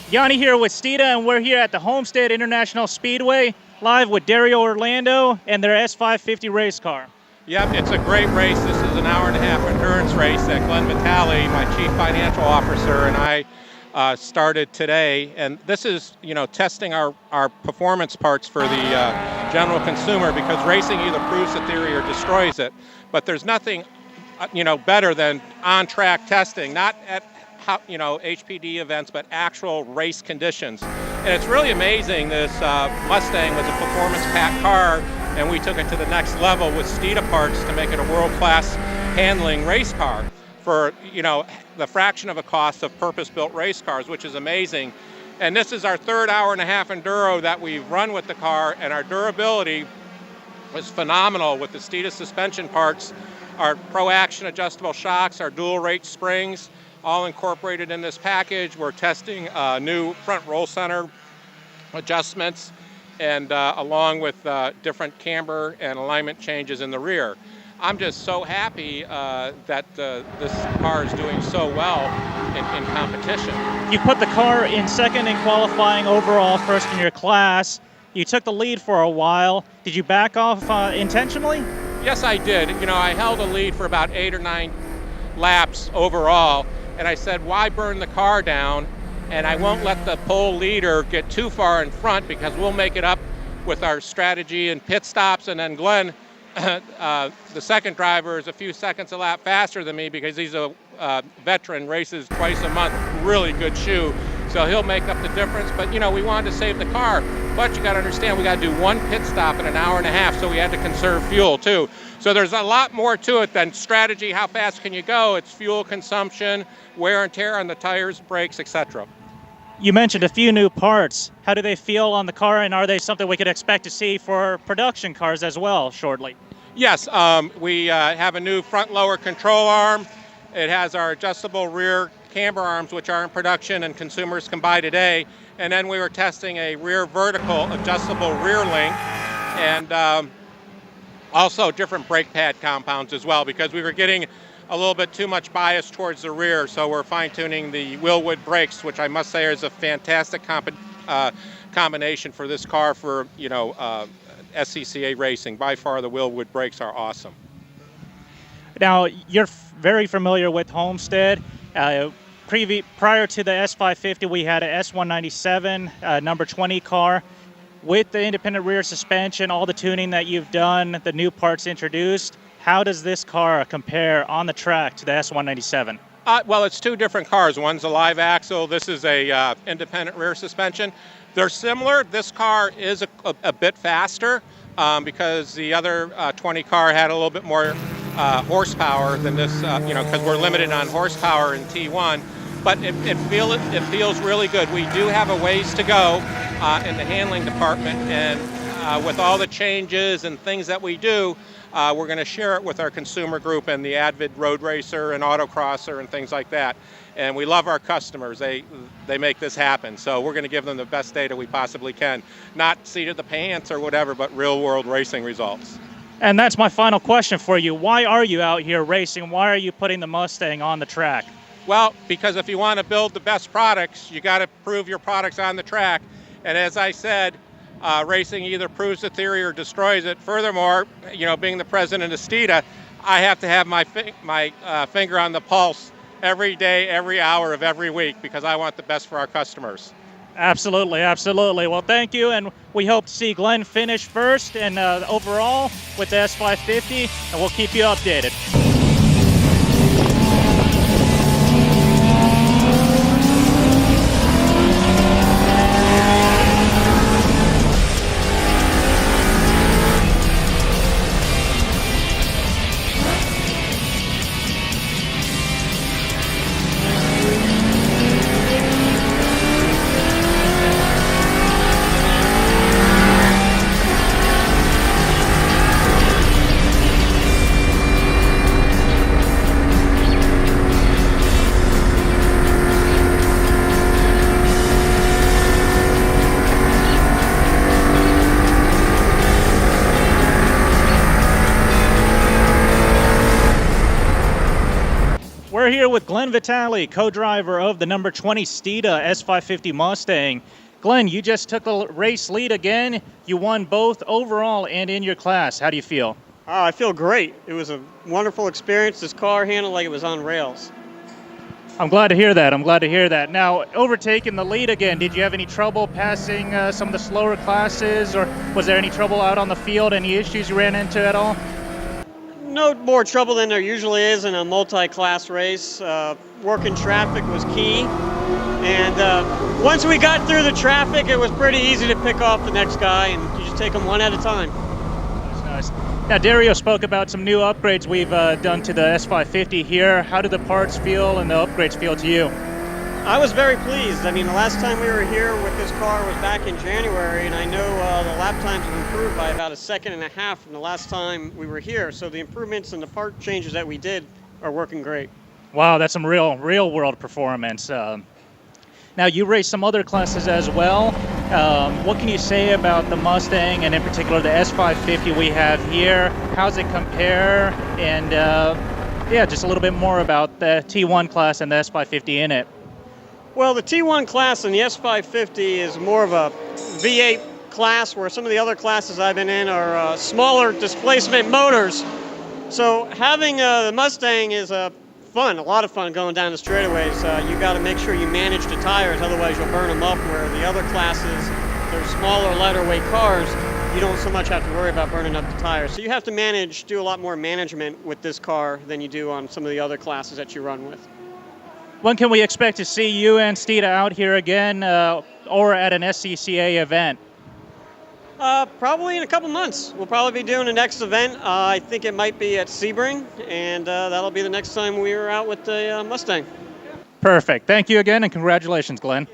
Yanni here with Steeda, and we're here at the Homestead International Speedway, live with Dario Orlando and their S550 race car. Yep, it's a great race. This is an hour-and-a-half endurance race that Glenn Vitale, my chief financial officer, and I started today. And this is, testing our performance parts for the general consumer, because racing either proves the theory or destroys it. But there's nothing, better than on-track testing, not at HPD events, but actual race conditions. And it's really amazing. This Mustang was a performance-packed car, and we took it to the next level with Steeda parts to make it a world-class handling race car for, the fraction of a cost of purpose-built race cars, which is amazing. And this is our third hour-and-a-half enduro that we've run with the car, and our durability was phenomenal with the Steeda suspension parts, our Pro-Action adjustable shocks, our dual-rate springs, all incorporated in this package. We're testing new front roll center adjustments, and along with different camber and alignment changes in the rear. I'm just so happy that this car is doing so well in competition. You put the car in second in qualifying, overall first in your class. You took the lead for a while. Did you back off intentionally? Yes, I did. I held a lead for about 8 or 9 laps overall. And I said, why burn the car down? And I won't let the pole leader get too far in front, because we'll make it up with our strategy and pit stops. And then Glenn, the second driver, is a few seconds a lap faster than me because he's a veteran, races twice a month, really good shoe. So he'll make up the difference. But, we wanted to save the car. But you got to understand, we got to do one pit stop in an hour and a half, so we had to conserve fuel, too. So there's a lot more to it than strategy, how fast can you go? It's fuel consumption, wear and tear on the tires, brakes, etc. You mentioned a few new parts. How do they feel on the car, and are they something we could expect to see for production cars as well shortly? Yes, we have a new front lower control arm. It has our adjustable rear camber arms, which are in production and consumers can buy today. And then we were testing a rear vertical adjustable rear link, and also different brake pad compounds as well, because we were getting a little bit too much bias towards the rear. So we're fine-tuning the Wilwood Brakes, which I must say is a fantastic combination for this car for, SCCA racing. By far, the Wilwood Brakes are awesome. Now, you're very familiar with Homestead. Prior to the S550, we had a S197 number 20 car with the independent rear suspension, all the tuning that you've done, the new parts introduced. How does this car compare on the track to the S197? Well, it's two different cars. One's a live axle. This is a independent rear suspension. They're similar. This car is a bit faster because the other 20 car had a little bit more horsepower than this, because we're limited on horsepower in T1. But it feels really good. We do have a ways to go in the handling department, and with all the changes and things that we do, we're going to share it with our consumer group and the avid road racer and autocrosser and things like that. And we love our customers. They make this happen. So we're going to give them the best data we possibly can. Not seat of the pants or whatever, but real world racing results. And that's my final question for you. Why are you out here racing? Why are you putting the Mustang on the track? Well, because if you want to build the best products, you got to prove your products on the track. And as I said, racing either proves the theory or destroys it. Furthermore, being the president of Steeda, I have to have my finger on the pulse every day, every hour of every week, because I want the best for our customers. Absolutely, absolutely. Well, thank you, and we hope to see Glenn finish first and overall with the S550, and we'll keep you updated. here with Glenn Vitale, co-driver of the number 20 Steeda S550 Mustang. Glenn, you just took the race lead again. You won both overall and in your class. How do you feel? I feel great. It was a wonderful experience. This car handled like it was on rails. I'm glad to hear that. I'm glad to hear that. Now, overtaking the lead again, did you have any trouble passing some of the slower classes, or was there any trouble out on the field? Any issues you ran into at all? No more trouble than there usually is in a multi-class race. Working traffic was key. And once we got through the traffic, it was pretty easy to pick off the next guy, and you just take them one at a time. That's nice. Now, Dario spoke about some new upgrades we've done to the S550 here. How did the parts feel and the upgrades feel to you? I was very pleased. I mean, the last time we were here with this car was back in January, and I know the lap times have improved by about 1.5 seconds from the last time we were here. So the improvements and the part changes that we did are working great. Wow, that's some real world performance. Now, you raced some other classes as well. What can you say about the Mustang, and in particular the S550 we have here? How's it compare? And yeah, just a little bit more about the T1 class and the S550 in it. Well, the T1 class and the S550 is more of a V8 class, where some of the other classes I've been in are smaller displacement motors. So having the Mustang is a lot of fun going down the straightaways. You got to make sure you manage the tires, otherwise you'll burn them up, where the other classes, they're smaller, lighter weight cars, you don't so much have to worry about burning up the tires. So you have to do a lot more management with this car than you do on some of the other classes that you run with. When can we expect to see you and Steeda out here again, or at an SCCA event? Probably in a couple months. We'll probably be doing the next event. I think it might be at Sebring, and that'll be the next time we are out with the Mustang. Perfect. Thank you again, and congratulations, Glenn.